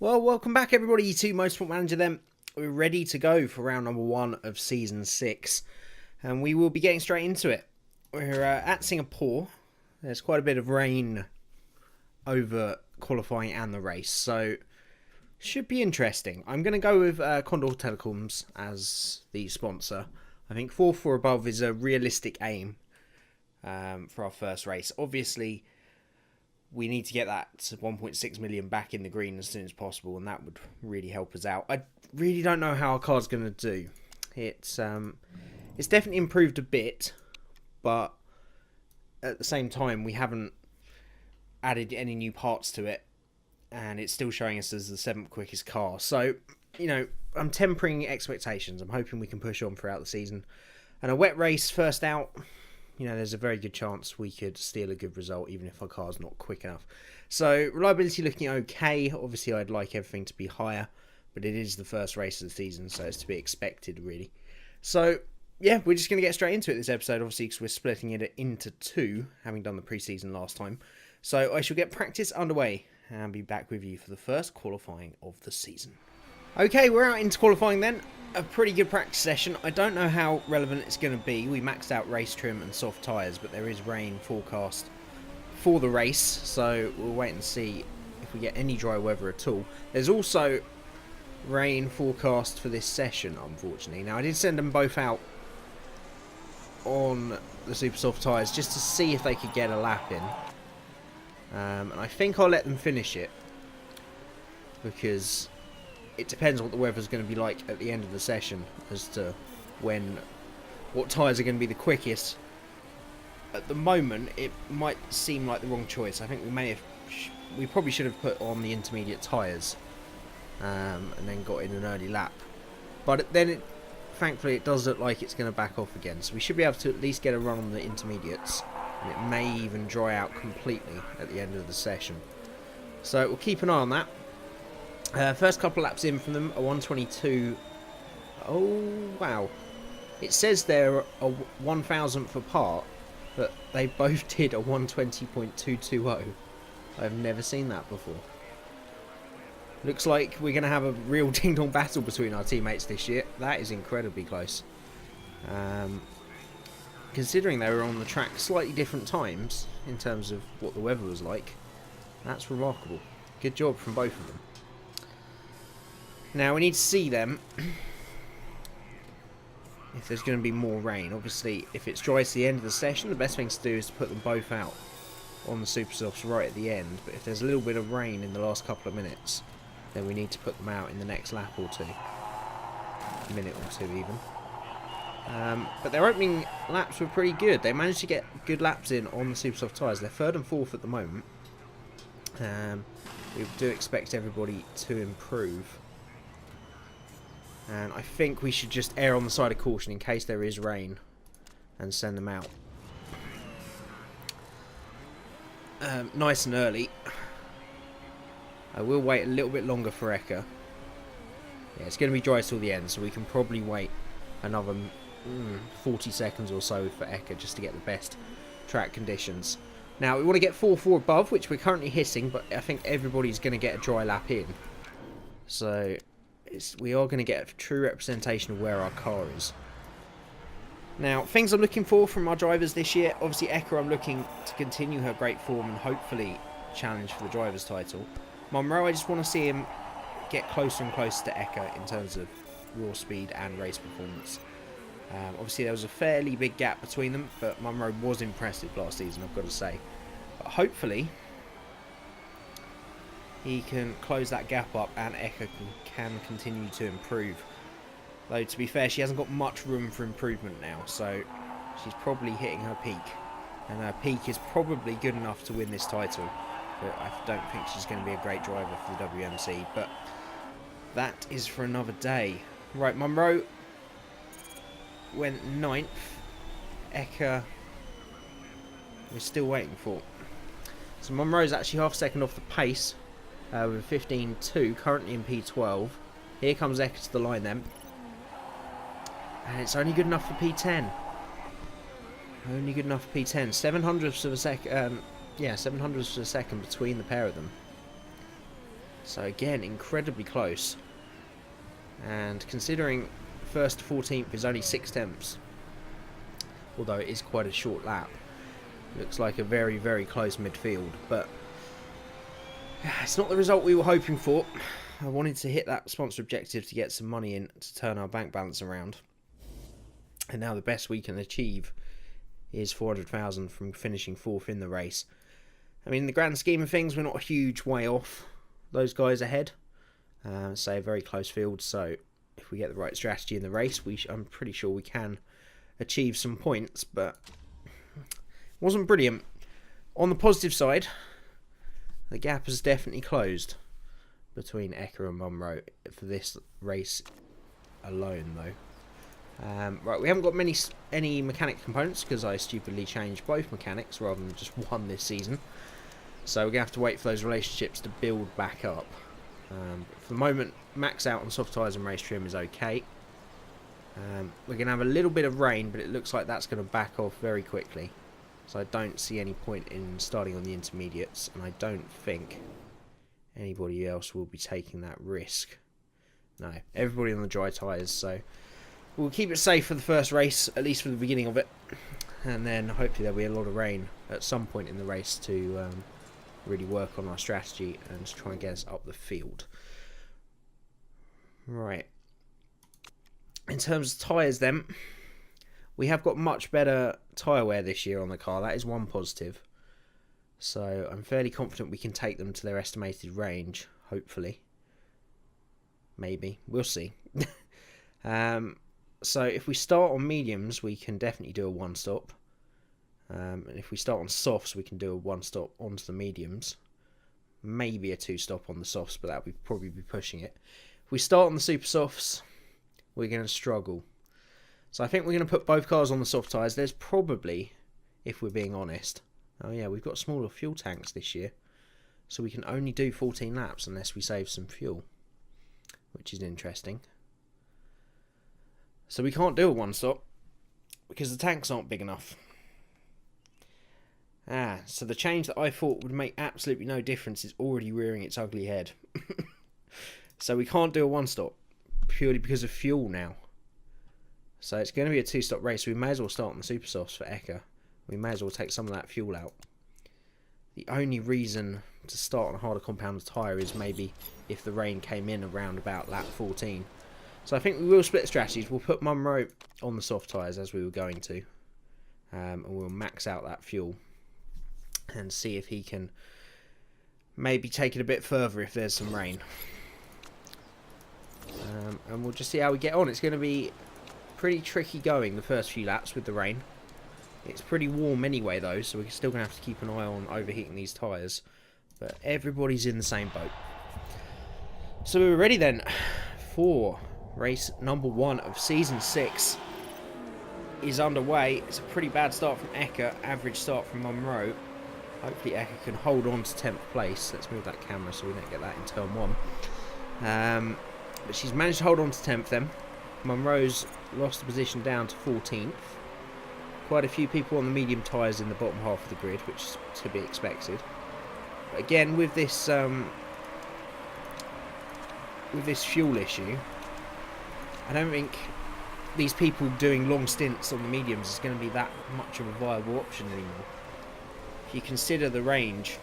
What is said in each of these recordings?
Well, welcome back everybody to Motorsport Manager then. We're ready to go for round number 1 of Season 6. And we will be getting straight into it. We're at Singapore. There's quite a bit of rain over qualifying and the race. So, should be interesting. I'm going to go with Condor Telecoms as the sponsor. I think 4th or above is a realistic aim for our first race. Obviously, we need to get that 1.6 million back in the green as soon as possible, and that would really help us out. I really don't know how our car's going to do. It's definitely improved a bit, but at the same time, we haven't added any new parts to it, and it's still showing us as the 7th quickest car. So, you know, I'm tempering expectations. I'm hoping we can push on throughout the season. And a wet race first out, you know, there's a very good chance we could steal a good result, even if our car's not quick enough. So, reliability looking okay. Obviously, I'd like everything to be higher, but it is the first race of the season, so it's to be expected, really. So, yeah, we're just going to get straight into it this episode, obviously, because we're splitting it into 2, having done the pre-season last time. So, I shall get practice underway and be back with you for the first qualifying of the season. Okay, we're out into qualifying then. A pretty good practice session. I don't know how relevant it's going to be. We maxed out race trim and soft tyres, but there is rain forecast for the race, so we'll wait and see if we get any dry weather at all. There's also rain forecast for this session, unfortunately. Now, I did send them both out on the super soft tyres just to see if they could get a lap in. And I think I'll let them finish it, because it depends what the weather's going to be like at the end of the session as to what tyres are going to be the quickest. At the moment, it might seem like the wrong choice. I think we probably should have put on the intermediate tyres and then got in an early lap. But then, thankfully, it does look like it's going to back off again. So we should be able to at least get a run on the intermediates. And it may even dry out completely at the end of the session. So we'll keep an eye on that. First couple laps in from them, a 122. Oh, wow. It says they're a 1,000th apart, but they both did a 120.220. I've never seen that before. Looks like we're going to have a real ding-dong battle between our teammates this year. That is incredibly close. Considering they were on the track slightly different times in terms of what the weather was like, that's remarkable. Good job from both of them. Now we need to see them if there's going to be more rain. Obviously, if it's dry to the end of the session, the best thing to do is to put them both out on the super softs right at the end. But if there's a little bit of rain in the last couple of minutes, then we need to put them out in the next lap or two, a minute or two even. But their opening laps were pretty good. They managed to get good laps in on the super soft tyres. They're 3rd and 4th at the moment. We do expect everybody to improve. And I think we should just err on the side of caution in case there is rain and send them out. Nice and early. I will wait a little bit longer for Eka. Yeah, it's going to be dry till the end, so we can probably wait another 40 seconds or so for Eka just to get the best track conditions. Now, we want to get 4-4 above, which we're currently hitting, but I think everybody's going to get a dry lap in. So we are going to get a true representation of where our car is. Now, things I'm looking for from our drivers this year. Obviously, Eka, I'm looking to continue her great form and hopefully challenge for the driver's title. Monroe, I just want to see him get closer and closer to Eka in terms of raw speed and race performance. Obviously, there was a fairly big gap between them, but Monroe was impressive last season, I've got to say. But hopefully, he can close that gap up and Eka can continue to improve. Though, to be fair, she hasn't got much room for improvement now, so she's probably hitting her peak. And her peak is probably good enough to win this title, but I don't think she's going to be a great driver for the WMC. But that is for another day. Right, Monroe went 9th. Eka we're still waiting for. So Monroe's actually half a second off the pace with 15.2, currently in P12. Here comes Eka to the line then. And it's only good enough for P10. Only good enough for P10. 700ths of a second. Yeah, 700ths of a second between the pair of them. So again, incredibly close. And considering 1st to 14th is only 6 tenths, although it is quite a short lap, looks like a very, very close midfield. But it's not the result we were hoping for. I wanted to hit that sponsor objective to get some money in to turn our bank balance around. And now the best we can achieve is 400,000 from finishing 4th in the race. I mean, in the grand scheme of things, we're not a huge way off those guys ahead. Say a very close field, so if we get the right strategy in the race, I'm pretty sure we can achieve some points, but it wasn't brilliant. On the positive side, the gap has definitely closed between Eka and Munro for this race alone, though. Right, we haven't got any mechanic components because I stupidly changed both mechanics rather than just one this season. So we're going to have to wait for those relationships to build back up. For the moment, max out on soft tyres and race trim is okay. We're going to have a little bit of rain, but it looks like that's going to back off very quickly. So I don't see any point in starting on the intermediates, and I don't think anybody else will be taking that risk. No, everybody on the dry tyres, so we'll keep it safe for the first race, at least for the beginning of it, and then hopefully there'll be a lot of rain at some point in the race to really work on our strategy and to try and get us up the field. Right. In terms of tyres then, we have got much better tyre wear this year on the car. That is one positive. So I'm fairly confident we can take them to their estimated range, hopefully. Maybe. We'll see. So if we start on mediums, we can definitely do a one-stop. And if we start on softs, we can do a one-stop onto the mediums. Maybe a two-stop on the softs, but that would probably be pushing it. If we start on the super softs, we're going to struggle. So I think we're going to put both cars on the soft tyres. There's probably, if we're being honest... Oh yeah, we've got smaller fuel tanks this year. So we can only do 14 laps unless we save some fuel. Which is interesting. So we can't do a one-stop because the tanks aren't big enough. So the change that I thought would make absolutely no difference is already rearing its ugly head. So we can't do a one-stop purely because of fuel now. So it's going to be a two-stop race. We may as well start on the super softs for Eka. We may as well take some of that fuel out. The only reason to start on a harder compound tyre is maybe if the rain came in around about lap 14. So I think we will split strategies. We'll put Munro on the soft tyres as we were going to. And we'll max out that fuel. And see if he can maybe take it a bit further if there's some rain. And we'll just see how we get on. It's going to be pretty tricky going the first few laps with the rain. It's pretty warm anyway though, so we're still going to have to keep an eye on overheating these tyres. But everybody's in the same boat. So we're ready then for race number 1 of season 6 is underway. It's a pretty bad start from Eka, average start from Munro. Hopefully Eka can hold on to 10th place. Let's move that camera so we don't get that in turn 1. But she's managed to hold on to 10th then. Munro's lost the position down to 14th. Quite a few people on the medium tyres in the bottom half of the grid, which is to be expected. But again, with this fuel issue, I don't think these people doing long stints on the mediums is going to be that much of a viable option anymore. If you consider the range,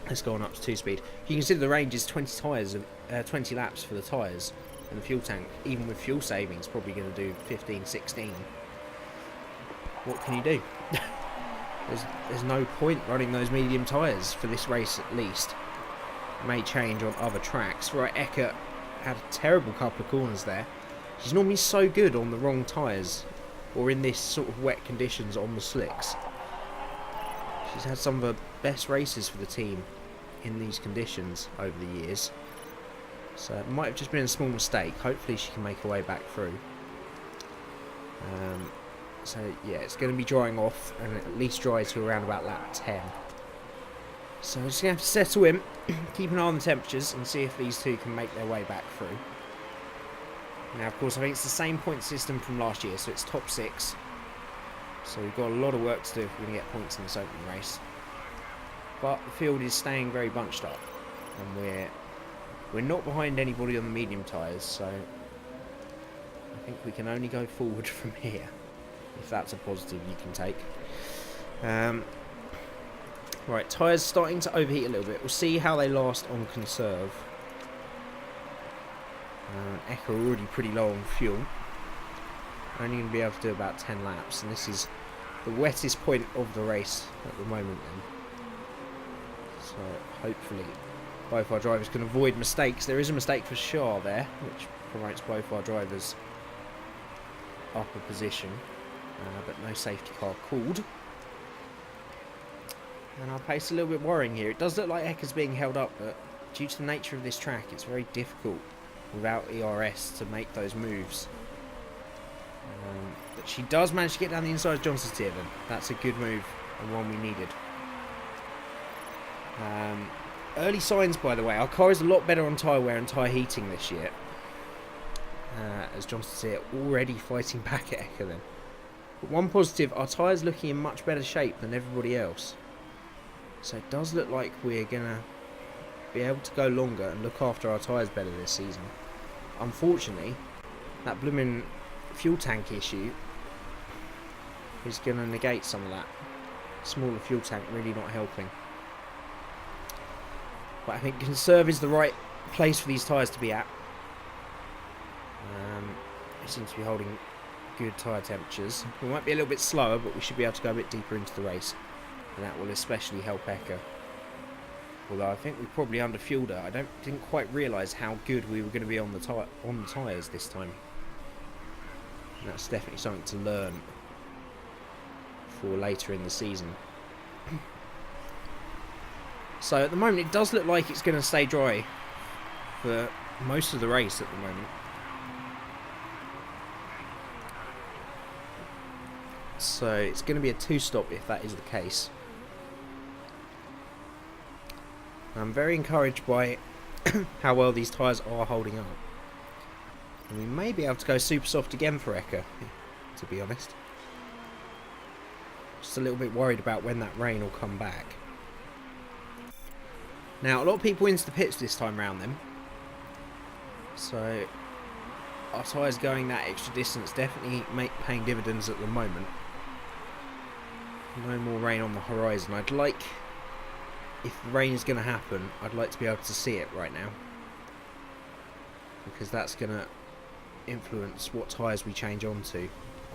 let's go on up to 2-speed. If you consider the range is 20 laps for the tyres, and the fuel tank, even with fuel savings, probably going to do 15, 16. What can you do? There's no point running those medium tyres for this race at least. It may change on other tracks. Right, Eka had a terrible couple of corners there. She's normally so good on the wrong tyres or in this sort of wet conditions on the slicks. She's had some of her best races for the team in these conditions over the years. So it might have just been a small mistake. Hopefully she can make her way back through. So yeah, it's going to be drying off and at least dry to around about lap 10. So we're just going to have to settle in, keep an eye on the temperatures and see if these two can make their way back through. Now of course I think it's the same point system from last year, so it's top 6. So we've got a lot of work to do if we're going to get points in this opening race. But the field is staying very bunched up and we're We're not behind anybody on the medium tyres, so I think we can only go forward from here, if that's a positive you can take. Right, tyres starting to overheat a little bit. We'll see how they last on conserve. Eka are already pretty low on fuel. Only going to be able to do about 10 laps, and this is the wettest point of the race at the moment then. So hopefully both our drivers can avoid mistakes. There is a mistake for Shah there, which promotes both our drivers up a position, but no safety car called. And our pace is a little bit worrying here. It does look like Eka's being held up, but due to the nature of this track, it's very difficult without ERS to make those moves. But she does manage to get down the inside of Johnson's tier then. That's a good move and one we needed. Early signs, by the way, our car is a lot better on tyre wear and tyre heating this year. As Johnson's tier already fighting back at Eka then. But one positive, our tyres looking in much better shape than everybody else. So it does look like we're going to be able to go longer and look after our tyres better this season. Unfortunately, that blooming fuel tank issue is going to negate some of that. Smaller fuel tank really not helping. But I think conserve is the right place for these tyres to be at. It seems to be holding good tyre temperatures. We might be a little bit slower, but we should be able to go a bit deeper into the race. And that will especially help Eka. Although I think we probably underfueled her. I didn't quite realise how good we were going to be on the tyres this time. And that's definitely something to learn for later in the season. So at the moment it does look like it's going to stay dry for most of the race at the moment. So it's going to be a 2-stop if that is the case. I'm very encouraged by how well these tyres are holding up. And we may be able to go super soft again for Eka, to be honest. Just a little bit worried about when that rain will come back. Now, a lot of people into the pits this time round then. So, our tyres going that extra distance definitely paying dividends at the moment. No more rain on the horizon. I'd like, if the rain is going to happen, I'd like to be able to see it right now. Because that's going to influence what tyres we change onto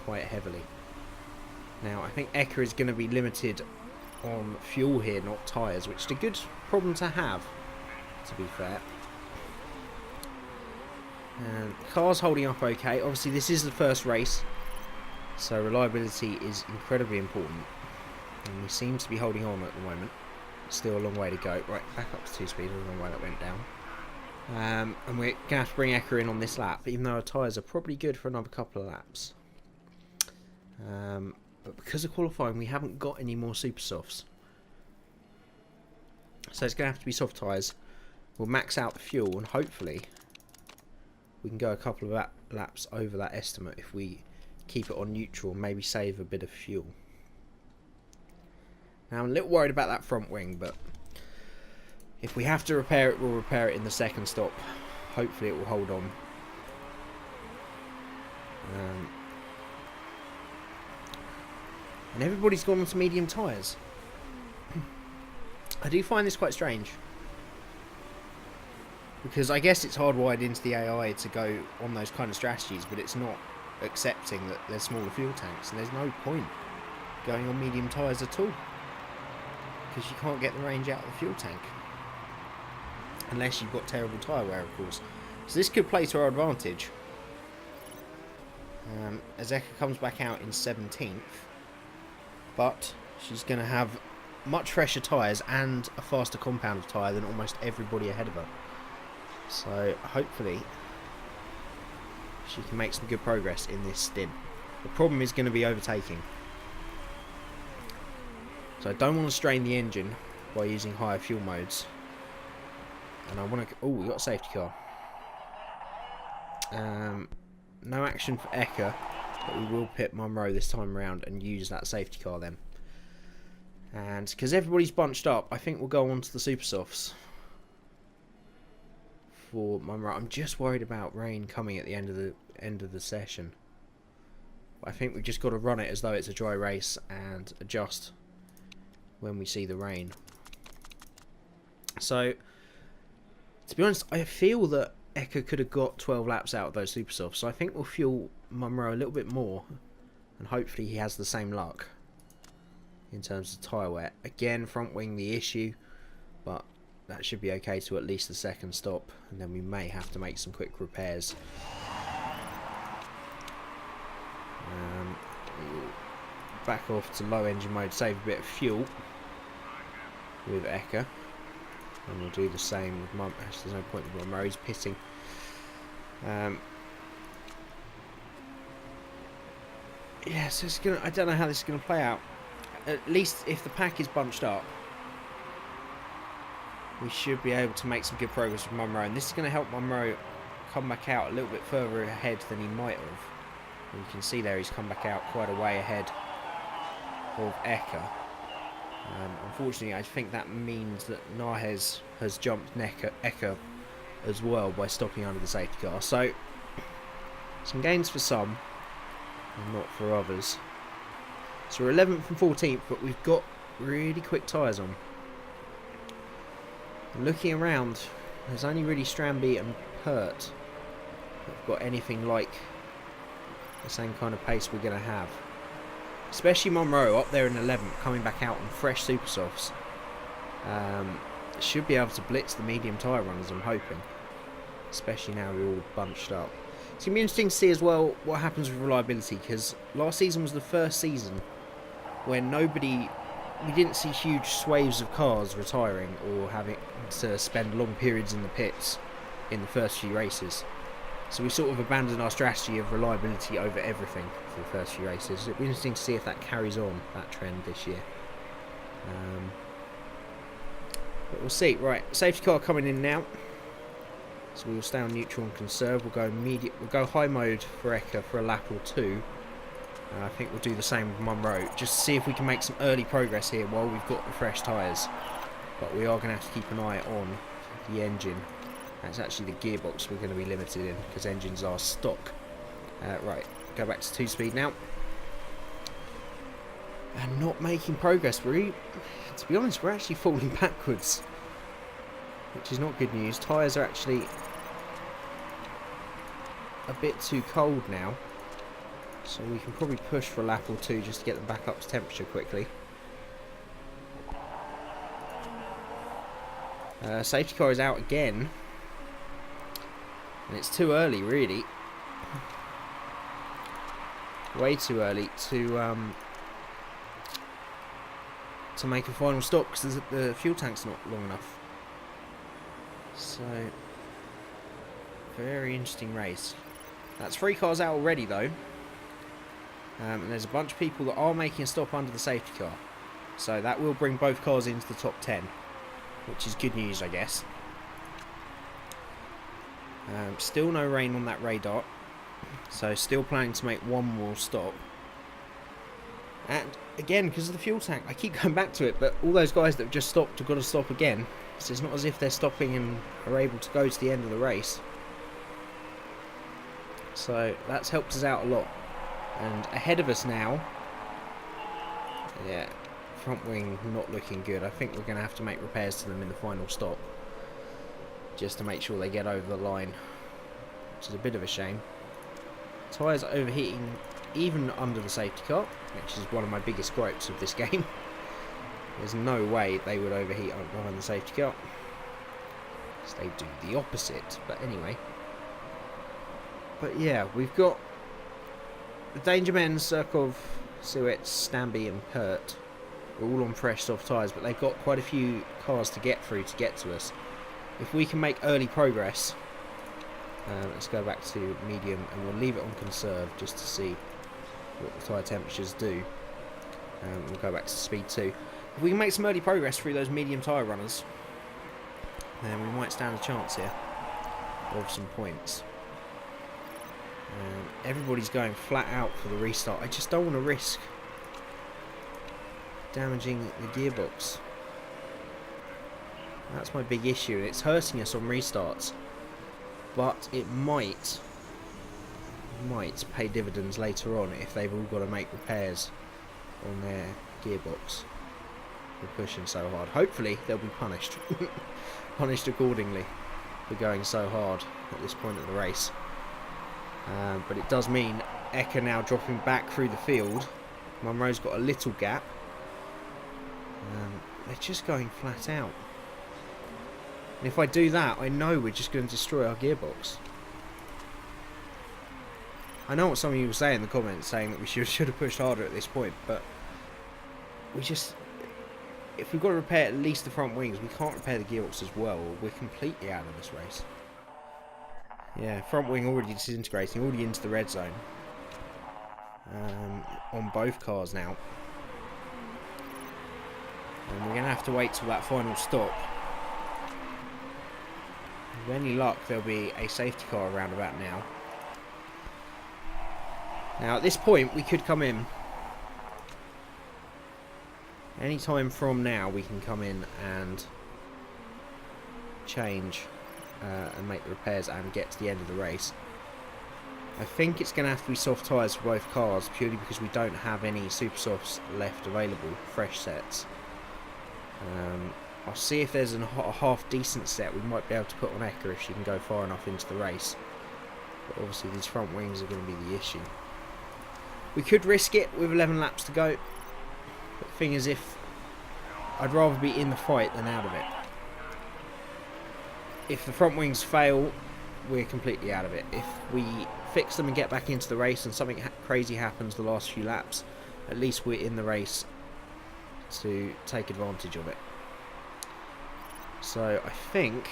quite heavily. Now, I think Eka is going to be limited on fuel here, not tyres, which is a good problem to have, to be fair. And the car's holding up okay. Obviously, this is the first race, so reliability is incredibly important. And we seem to be holding on at the moment. Still a long way to go. Right, back up to 2-speed. I don't know why that went down. And we're going to have to bring Eka in on this lap, even though our tyres are probably good for another couple of laps. But because of qualifying, we haven't got any more super softs. So it's going to have to be soft tyres. We'll max out the fuel, and hopefully we can go a couple of laps over that estimate if we keep it on neutral and maybe save a bit of fuel. Now I'm a little worried about that front wing, but if we have to repair it, we'll repair it in the second stop. Hopefully it will hold on. And everybody's gone onto medium tyres. I do find this quite strange. Because I guess it's hardwired into the AI to go on those kind of strategies, but it's not accepting that there's smaller fuel tanks, and there's no point going on medium tyres at all. Because you can't get the range out of the fuel tank. Unless you've got terrible tyre wear, of course. So this could play to our advantage. As Eka comes back out in 17th. But she's going to have much fresher tyres and a faster compound of tyre than almost everybody ahead of her. So hopefully she can make some good progress in this stint. The problem is going to be overtaking. So I don't want to strain the engine by using higher fuel modes. And I want to... Oh, we got a safety car. No action for Eka, but we will pit Munro this time around and use that safety car then. And because everybody's bunched up, I think we'll go on to the super softs for Monroe. I'm just worried about rain coming at the end of the session. I think we've just got to run it as though it's a dry race and adjust when we see the rain. So, to be honest, I feel that Eka could have got 12 laps out of those super softs. So I think we'll fuel Monroe a little bit more, and hopefully he has the same luck in terms of tyre wear. Again, front wing the issue, but that should be okay to at least the second stop, and then we may have to make some quick repairs. Back off to low engine mode, save a bit of fuel with Eka, and we'll do the same with Monroe. There's no point with Monroe, he's pitting. Yeah, so it's gonna, I don't know how this is going to play out. At least if the pack is bunched up, we should be able to make some good progress with Monroe, and this is going to help Monroe come back out a little bit further ahead than he might have. And you can see there he's come back out quite a way ahead of Eka. Unfortunately, I think that means that Nahez has jumped Eka as well by stopping under the safety car. So, some gains for some, and not for others. So we're 11th and 14th, but we've got really quick tyres on. Looking around, there's only really Stramby and Pert that've got anything like the same kind of pace we're going to have. Especially Monroe up there in 11th, coming back out on fresh super softs. Should be able to blitz the medium tyre runners, I'm hoping. Especially now we're all bunched up. It's going to be interesting to see as well what happens with reliability, because last season was the first season when we didn't see huge swathes of cars retiring or having to spend long periods in the pits in the first few races. So we sort of abandoned our strategy of reliability over everything for the first few races. It'll be interesting to see if that carries on, that trend this year. But we'll see. Right, safety car coming in now. So we will stay on neutral and conserve. We'll go high mode for Eka for a lap or two. I think we'll do the same with Monroe, just to see if we can make some early progress here while we've got the fresh tyres. But we are going to have to keep an eye on the engine. That's actually the gearbox we're going to be limited in, because engines are stock. Right, go back to 2-speed now. And not making progress. To be honest, we're actually falling backwards, which is not good news. Tyres are actually a bit too cold now. So we can probably push for a lap or two just to get them back up to temperature quickly. Safety car is out again. And it's too early, really. Way too early to make a final stop, because the fuel tank's not long enough. So, very interesting race. That's 3 cars out already, though. And there's a bunch of people that are making a stop under the safety car. So that will bring both cars into the top 10, which is good news, I guess. Still no rain on that radar, so still planning to make one more stop. And again, because of the fuel tank, I keep going back to it, but all those guys that have just stopped have got to stop again. So it's not as if they're stopping and are able to go to the end of the race. So that's helped us out a lot. And ahead of us now, yeah, front wing not looking good. I think we're going to have to make repairs to them in the final stop, just to make sure they get over the line, which is a bit of a shame. Tyres are overheating even under the safety car, which is one of my biggest gripes of this game. There's no way they would overheat behind the safety car. So they do the opposite, but anyway. But yeah, we've got the Danger Men, Surkov, Suet, Stamby and Pert are all on fresh soft tyres, but they've got quite a few cars to get through to get to us. If we can make early progress, let's go back to medium and we'll leave it on conserve just to see what the tyre temperatures do. We'll go back to speed 2. If we can make some early progress through those medium tyre runners, then we might stand a chance here of some points. Everybody's going flat out for the restart. I just don't want to risk damaging the gearbox. That's my big issue, and it's hurting us on restarts. but it might pay dividends later on if they've all got to make repairs on their gearbox for pushing so hard. Hopefully they'll be punished punished accordingly for going so hard at this point of the race. But it does mean Eka now dropping back through the field. Munro's got a little gap. They're just going flat out. And if I do that, I know we're just going to destroy our gearbox. I know what some of you will say in the comments, saying that we should have pushed harder at this point, but we just... If we've got to repair at least the front wings, we can't repair the gearbox as well. We're completely out of this race. Yeah, front wing already disintegrating, already into the red zone. On both cars now. And we're going to have to wait till that final stop. With any luck, there'll be a safety car around about now. Now, at this point, we could come in. Any time from now, we can come in and change and make the repairs and get to the end of the race. I think it's going to have to be soft tyres for both cars, purely because we don't have any super softs left available, fresh sets. I'll see if there's a half decent set we might be able to put on Eka if she can go far enough into the race. But obviously these front wings are going to be the issue. We could risk it with 11 laps to go. But the thing is, if I'd rather be in the fight than out of it. If the front wings fail, we're completely out of it. If we fix them and get back into the race and something crazy happens the last few laps, at least we're in the race to take advantage of it. So I think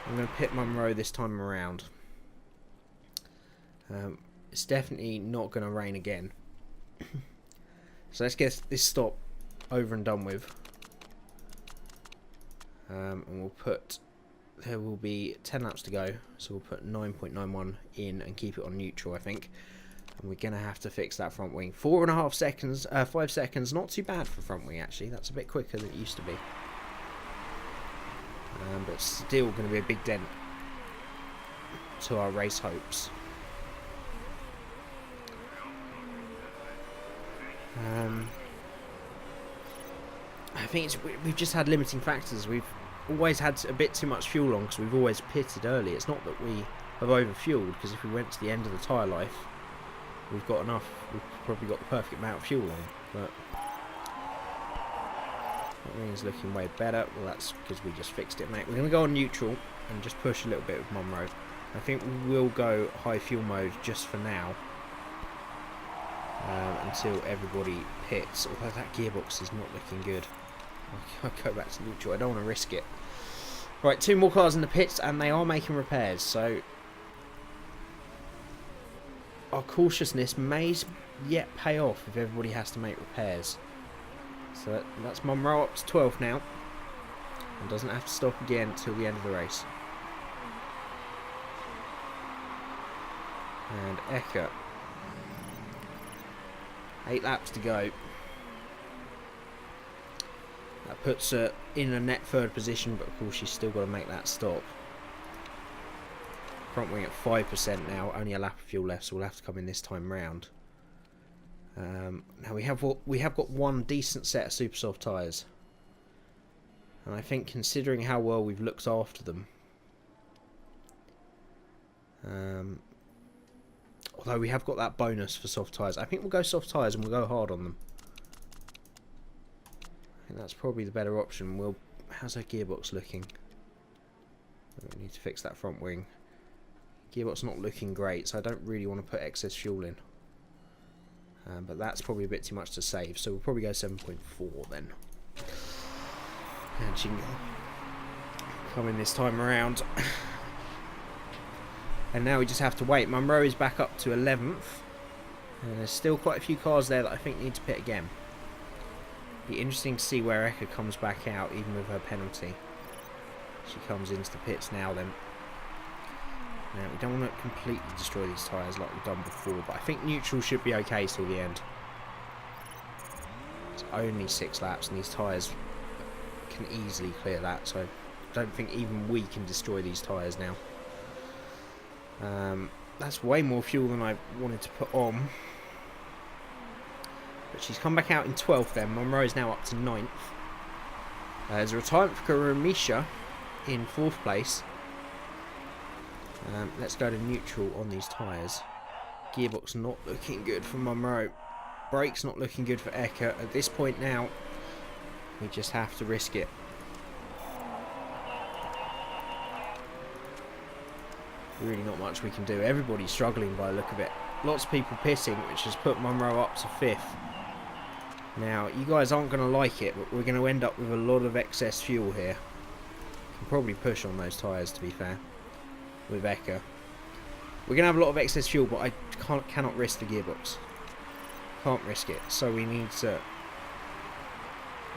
I'm going to pit Munro this time around. It's definitely not going to rain again. So let's get this stop over and done with. And we'll put... There will be 10 laps to go, so we'll put 9.91 in and keep it on neutral, I think. And we're going to have to fix that front wing. 4.5 seconds, 5 seconds, not too bad for front wing actually. That's a bit quicker than it used to be. But still going to be a big dent to our race hopes. I think we've just had limiting factors. We've always had a bit too much fuel on because we've always pitted early. It's not that we have overfueled, because if we went to the end of the tyre life, we've got enough. We've probably got the perfect amount of fuel on. But that wing's looking way better. Well, that's because we just fixed it, mate. We're going to go on neutral and just push a little bit with Munro. I think we will go high fuel mode just for now. Until everybody pits, although that gearbox is not looking good. I'll go back to neutral, I don't want to risk it. Right, 2 more cars in the pits and they are making repairs, so our cautiousness may yet pay off if everybody has to make repairs. So that's Munro up to 12 now and doesn't have to stop again until the end of the race. And Eka, 8 laps to go. That puts her in a net 3rd position, but of course she's still got to make that stop. Front wing at 5% now, only a lap of fuel left, so we'll have to come in this time round. Now we have got one decent set of super soft tyres, and I think considering how well we've looked after them, although we have got that bonus for soft tyres, I think we'll go soft tyres and we'll go hard on them. I think that's probably the better option. How's our gearbox looking? We need to fix that front wing. Gearbox not looking great, so I don't really want to put excess fuel in. But that's probably a bit too much to save, so we'll probably go 7.4 then. And she can come in this time around. And now we just have to wait. Munro is back up to 11th. And there's still quite a few cars there that I think need to pit again. Be interesting to see where Eka comes back out, even with her penalty. She comes into the pits now then. Now, we don't want to completely destroy these tyres like we've done before, but I think neutral should be okay till the end. It's only 6 laps, and these tyres can easily clear that, so don't think even we can destroy these tyres now. That's way more fuel than I wanted to put on. But she's come back out in 12th then. Monroe is now up to 9th. There's a retirement for Karamisha in 4th place. Let's go to neutral on these tyres. Gearbox not looking good for Monroe. Brakes not looking good for Eka. At this point now, we just have to risk it. Really not much we can do. Everybody's struggling by the look of it. Lots of people pitting, which has put Monroe up to 5th. Now, you guys aren't going to like it, but we're going to end up with a lot of excess fuel here. Can probably push on those tyres, to be fair, with Eka. We're going to have a lot of excess fuel, but I cannot risk the gearbox. Can't risk it, so we need to...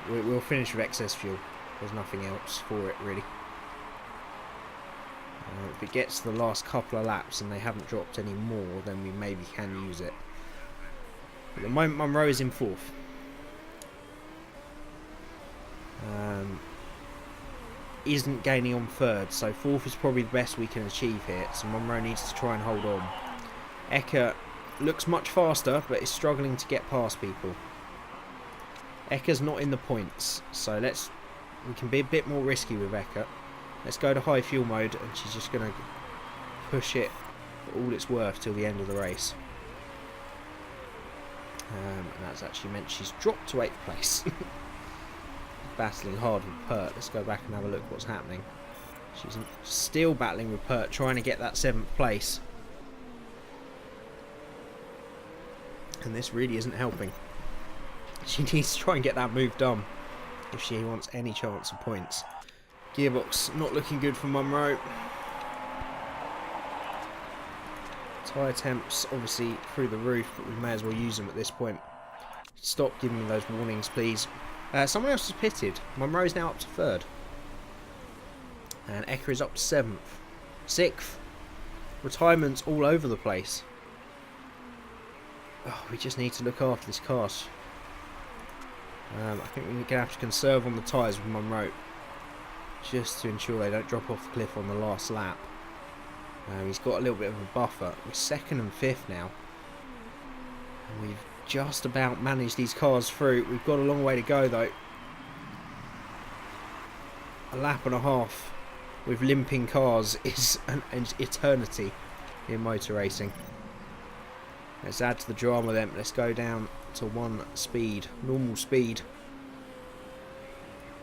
We'll finish with excess fuel. There's nothing else for it, really. If it gets to the last couple of laps and they haven't dropped any more, then we maybe can use it. At the moment, Monroe is in 4th. Isn't gaining on 3rd, so 4th is probably the best we can achieve here. So Monroe needs to try and hold on. Eka looks much faster, but is struggling to get past people. Eka's not in the points, so we can be a bit more risky with Eka. Let's go to high fuel mode, and she's just going to push it for all it's worth till the end of the race. And that's actually meant she's dropped to 8th place. Battling hard with Pert. Let's go back and have a look what's happening. She's still battling with Pert, trying to get that 7th place. And this really isn't helping. She needs to try and get that move done if she wants any chance of points. Gearbox not looking good for Monroe. Tyre temps obviously through the roof, but we may as well use them at this point. Stop giving me those warnings, please. Someone else has pitted. Monroe is now up to 3rd. And Eka is up to 7th. 6th. Retirements all over the place. Oh, we just need to look after this car. I think we're going to have to conserve on the tyres with Monroe, just to ensure they don't drop off the cliff on the last lap. He's got a little bit of a buffer. We're 2nd and 5th now. And we've just about managed these cars through. We've got a long way to go though. A lap and a half with limping cars is an eternity in motor racing. Let's add to the drama then. Let's go down to 1 speed, normal speed,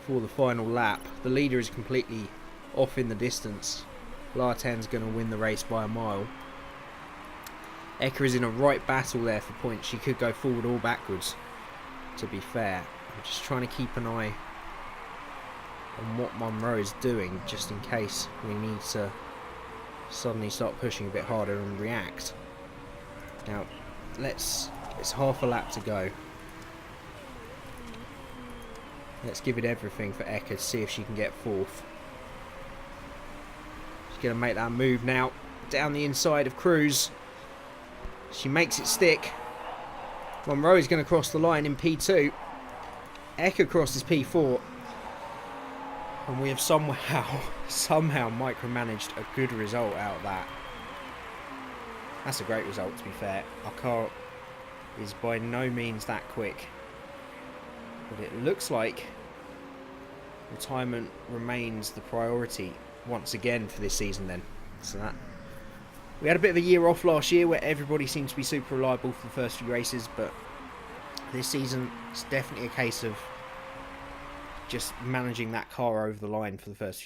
for the final lap. The leader is completely off in the distance. Larten's going to win the race by a mile. Eka is in a right battle there for points. She could go forward or backwards, to be fair. I'm just trying to keep an eye on what Monroe is doing, just in case we need to suddenly start pushing a bit harder and react. Now, it's half a lap to go. Let's give it everything for Eka to see if she can get 4th. She's going to make that move now. Down the inside of Cruz. She makes it stick. Monroe is going to cross the line in P2. Eka crosses P4. And we have somehow micromanaged a good result out of that. That's a great result, to be fair. Our car is by no means that quick. But it looks like retirement remains the priority once again for this season then. So that we had a bit of a year off last year where everybody seemed to be super reliable for the first few races, but this season it's definitely a case of just managing that car over the line for the first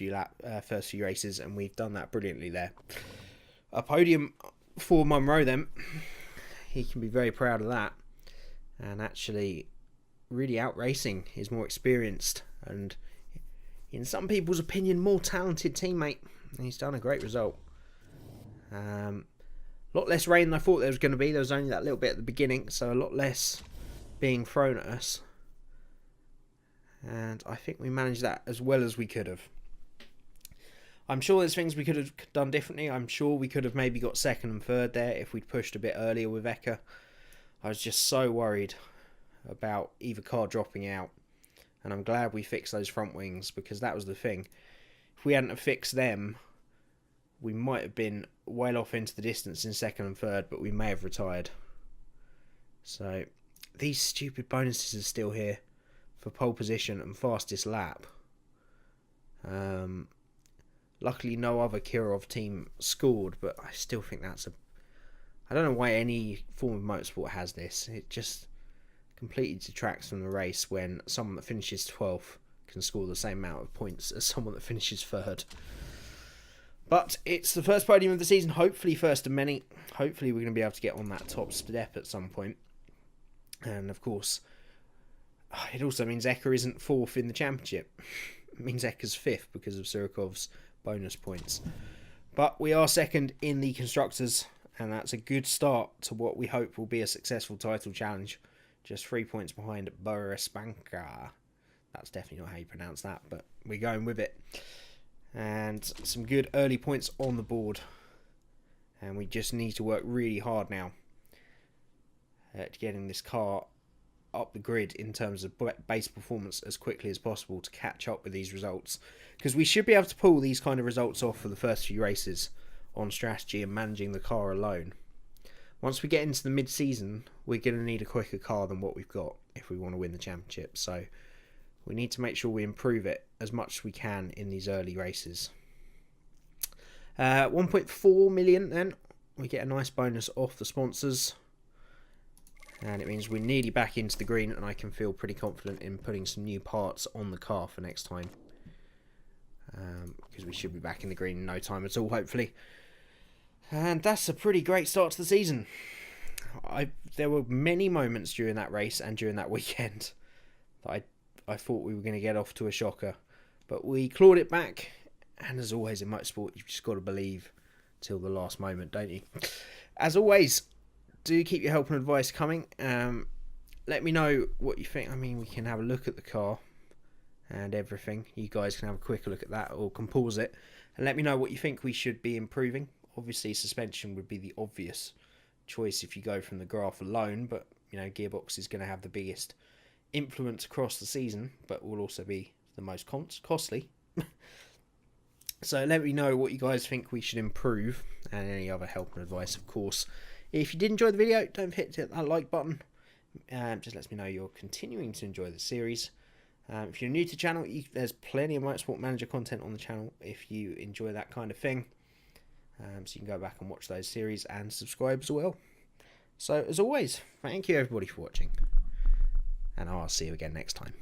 few races, and we've done that brilliantly there. A podium for Monroe then. He can be very proud of that, and actually really out racing his more experienced and, in some people's opinion, more talented teammate. And he's done a great result. A lot less rain than I thought there was going to be. There was only that little bit at the beginning, so a lot less being thrown at us. And I think we managed that as well as we could have. I'm sure there's things we could have done differently. I'm sure we could have maybe got 2nd and 3rd there if we'd pushed a bit earlier with Eka. I was just so worried about either car dropping out. And I'm glad we fixed those front wings, because that was the thing. if we hadn't have fixed them, we might have been well off into the distance in second and third, but we may have retired. So these stupid bonuses are still here for pole position and fastest lap. Luckily no other Kirov team scored, but I still think that's I don't know why any form of motorsport has this. It just completely detracts from the race when someone that finishes 12th can score the same amount of points as someone that finishes third. But it's the first podium of the season, hopefully first of many. Hopefully we're going to be able to get on that top step at some point. And of course, it also means Eka isn't fourth in the championship. It means Eka's fifth because of Surakov's bonus points. But we are second in the Constructors, and that's a good start to what we hope will be a successful title challenge. Just 3 points behind Borispanka. That's definitely not how you pronounce that, but we're going with it. And some good early points on the board. And we just need to work really hard now at getting this car up the grid in terms of base performance as quickly as possible to catch up with these results. Because we should be able to pull these kind of results off for the first few races on strategy and managing the car alone. Once we get into the mid-season, we're going to need a quicker car than what we've got if we want to win the championship. So we need to make sure we improve it as much as we can in these early races. 1.4 million then. We get a nice bonus off the sponsors. And it means we're nearly back into the green, and I can feel pretty confident in putting some new parts on the car for next time. Because we should be back in the green in no time at all, hopefully. And that's a pretty great start to the season. There were many moments during that race and during that weekend that I thought we were going to get off to a shocker. But we clawed it back, and as always in motorsport, you've just got to believe till the last moment, don't you? As always, do keep your help and advice coming. Let me know what you think. I mean, we can have a look at the car and everything. You guys can have a quick look at that or can pause it. And let me know what you think we should be improving. Obviously, suspension would be the obvious choice if you go from the graph alone. But, you know, gearbox is going to have the biggest influence across the season, but will also be the most costly. So let me know what you guys think we should improve and any other help and advice, of course. If you did enjoy the video, don't forget to hit that like button. Just lets me know you're continuing to enjoy the series. If you're new to the channel, there's plenty of Motorsport Manager content on the channel if you enjoy that kind of thing. So you can go back and watch those series and subscribe as well. So as always, thank you everybody for watching. And I'll see you again next time.